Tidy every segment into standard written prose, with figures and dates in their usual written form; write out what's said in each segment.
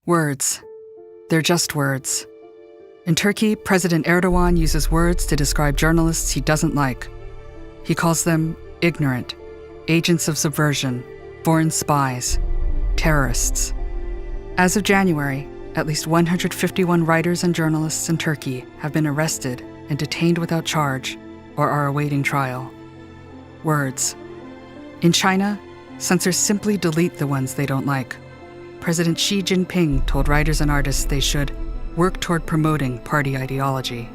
Words. They're just words. In Turkey, President Erdogan uses words to describe journalists he doesn't like. He calls them ignorant, agents of subversion, foreign spies, terrorists. As of January, at least 151 writers and journalists in Turkey have been arrested and detained without charge or are awaiting trial. Words. In China, censors simply delete the ones they don't like. President Xi Jinping told writers and artists they should work toward promoting party ideology.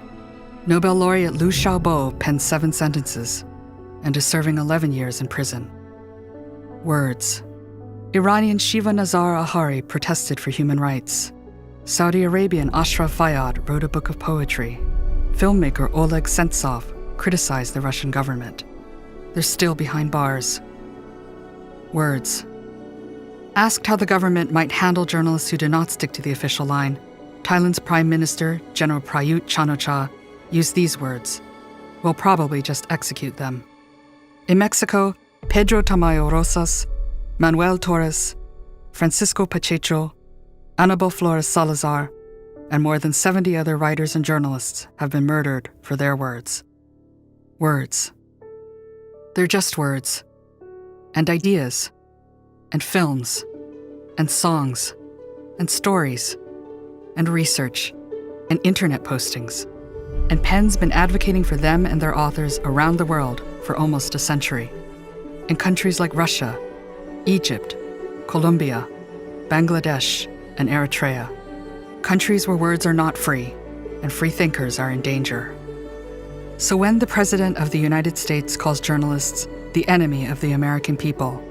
Nobel laureate Liu Xiaobo penned 7 sentences and is serving 11 years in prison. Words. Iranian Shiva Nazar Ahari protested for human rights. Saudi Arabian Ashraf Fayyad wrote a book of poetry. Filmmaker Oleg Sentsov criticized the Russian government. They're still behind bars. Words. Asked how the government might handle journalists who do not stick to the official line, Thailand's Prime Minister, General Prayut Chan-o-cha, used these words. We'll probably just execute them. In Mexico, Pedro Tamayo Rosas, Manuel Torres, Francisco Pacheco, Anibal Flores Salazar, and more than 70 other writers and journalists have been murdered for their words. Words. They're just words, and ideas, and films, and songs, and stories, and research, and internet postings. And PEN's been advocating for them and their authors around the world for almost a century. In countries like Russia, Egypt, Colombia, Bangladesh, and Eritrea. Countries where words are not free, and free thinkers are in danger. So when the President of the United States calls journalists the enemy of the American people,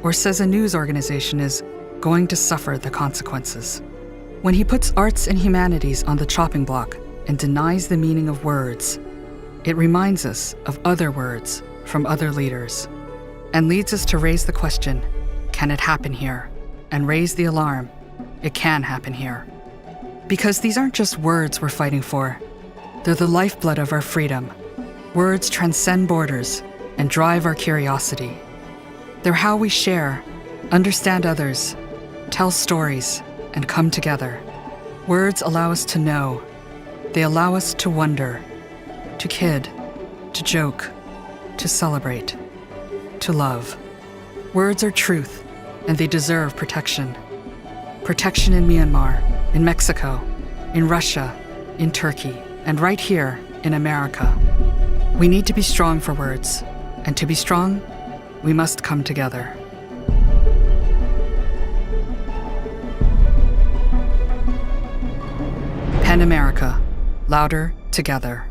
or says a news organization is going to suffer the consequences, when he puts arts and humanities on the chopping block and denies the meaning of words, it reminds us of other words from other leaders, and leads us to raise the question, can it happen here? And raise the alarm, it can happen here. Because these aren't just words we're fighting for. They're the lifeblood of our freedom. Words transcend borders and drive our curiosity. They're how we share, understand others, tell stories, and come together. Words allow us to know. They allow us to wonder, to kid, to joke, to celebrate, to love. Words are truth, and they deserve protection. Protection in Myanmar, in Mexico, in Russia, in Turkey, and right here in America. We need to be strong for words, and to be strong, we must come together. PEN America, louder together.